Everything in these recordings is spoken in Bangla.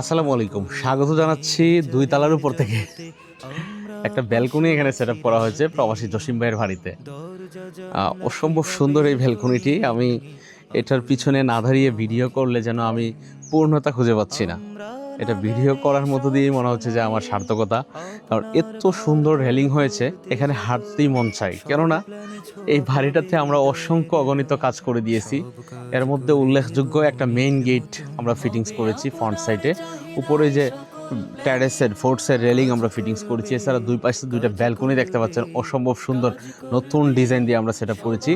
আসসালামু আলাইকুম, স্বাগত জানাচ্ছি দুই তলার উপর থেকে। একটা ব্যালকনি এখানে সেট আপ করা হয়েছে প্রবাসী জসিম ভাইয়ের বাড়িতে। অসম্ভব সুন্দর এই ব্যালকনিটি। আমি এটার পিছনে না দাঁড়িয়ে ভিডিও করলে যেন আমি পূর্ণতা খুঁজে পাচ্ছি না। এটা ভিডিও করার মতো দিয়েই মনে হচ্ছে যে আমার সার্থকতা, কারণ এত সুন্দর রেলিং হয়েছে, এখানে হাঁটতেই মন চাই। কেননা এই বাড়িটাতে আমরা অসংখ্য অগণিত কাজ করে দিয়েছি। এর মধ্যে উল্লেখযোগ্য একটা মেইন গেট আমরা ফিটিংস করেছি ফ্রন্ট সাইডে। উপরে যে ট্যারেসের ফোর্টসের রেলিং আমরা ফিটিংস করেছি। এছাড়া দুই পাশে দুইটা ব্যালকনি দেখতে পাচ্ছেন, অসম্ভব সুন্দর নতুন ডিজাইন দিয়ে আমরা সেট আপ করেছি।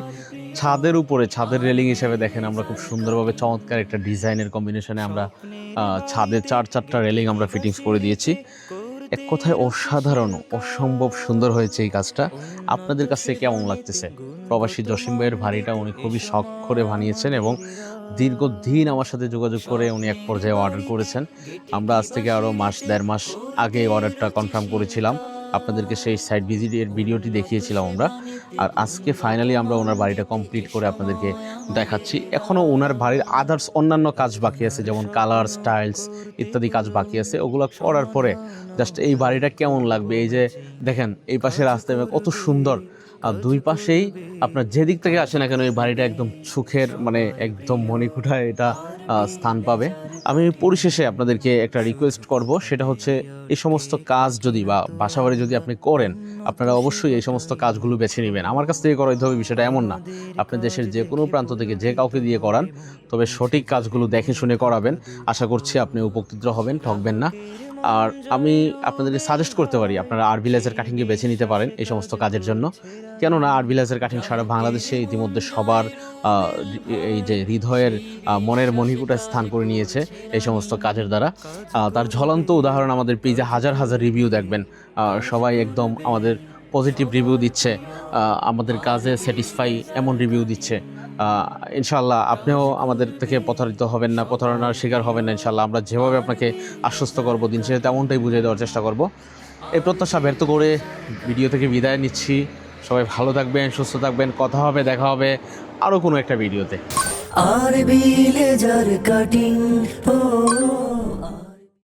ছাদের উপরে ছাদের রেলিং হিসেবে দেখেন আমরা খুব সুন্দরভাবে চমৎকার একটা ডিজাইনের কম্বিনেশনে আমরা ছাদে চারটা রেলিং আমরা ফিটিংস করে দিয়েছি। এক কথায় অসাধারণ, অসম্ভব সুন্দর হয়েছে এই কাজটা। আপনাদের কাছে কেমন লাগতেছে? প্রবাসী জসিম ভাইয়ের বাড়িটা উনি খুবই শখ করে বানিয়েছেন এবং দীর্ঘদিন আমার সাথে যোগাযোগ করে উনি এক পর্যায়ে অর্ডার করেছেন। আমরা আজ থেকে আরও দেড় মাস আগে অর্ডারটা কনফার্ম করেছিলাম। আপনাদেরকে সেই সাইট ভিজিটের ভিডিওটি দেখিয়েছিলাম আমরা। আর আজকে ফাইনালি আমরা ওনার বাড়িটা কমপ্লিট করে আপনাদেরকে দেখাচ্ছি। এখনও ওনার বাড়ির আদার্স অন্যান্য কাজ বাকি আছে, যেমন কালার, স্টাইলস ইত্যাদি কাজ বাকি আছে। ওগুলো করার পরে জাস্ট এই বাড়িটা কেমন লাগবে। এই যে দেখেন এই পাশে রাস্তায় কত সুন্দর, আর দুই পাশেই আপনার যেদিক থেকে আসে না কেন এই বাড়িটা একদম সুখের, মানে একদম মণিকুঠায় এটা স্থান পাবে। আমি পরিশেষে আপনাদেরকে একটা রিকোয়েস্ট করব, সেটা হচ্ছে এই সমস্ত কাজ যদি বা বাসাবাড়ি যদি আপনি করেন, আপনারা অবশ্যই এই সমস্ত কাজগুলো বেছে নেবেন। আমার কাছ থেকে করাইতে হবে বিষয়টা এমন না। আপনি দেশের যে কোনো প্রান্ত থেকে যে কাউকে দিয়ে করান, তবে সঠিক কাজগুলো দেখে শুনে করাবেন। আশা করছি আপনি উপকৃত হবেন, ঠকবেন না। আর আমি আপনাদেরকে সাজেস্ট করতে পারি, আপনারা আরবি লেজার কাটিংকে বেছে নিতে পারেন এই সমস্ত কাজের জন্য। কেননা আরবি লেজার কাটিং সারা বাংলাদেশে ইতিমধ্যে সবার এই যে হৃদয়ের মনের মণিকুটা স্থান করে নিয়েছে এই সমস্ত কাজের দ্বারা। তার ঝলন্ত উদাহরণ আমাদের পেজে হাজার হাজার রিভিউ দেখবেন। সবাই একদম আমাদের পজিটিভ রিভিউ দিচ্ছে, আমাদের কাজে স্যাটিসফাই এমন রিভিউ দিচ্ছে। ইনশাআল্লাহ আপনিও আমাদের থেকে প্রতারিত হবেন না, প্রতারণার শিকার হবেন না ইনশাআল্লাহ। আমরা যেভাবে আপনাকে আশ্বস্ত করবো দিন শেষে তেমনটাই বুঝিয়ে দেওয়ার চেষ্টা করব। এই প্রত্যাশা ব্যর্থ করে ভিডিও থেকে বিদায় নিচ্ছি। সবাই ভালো থাকবেন, সুস্থ থাকবেন। কথা হবে, দেখা হবে আরও কোনো একটা ভিডিওতে। আরবি লেজার কাটিং।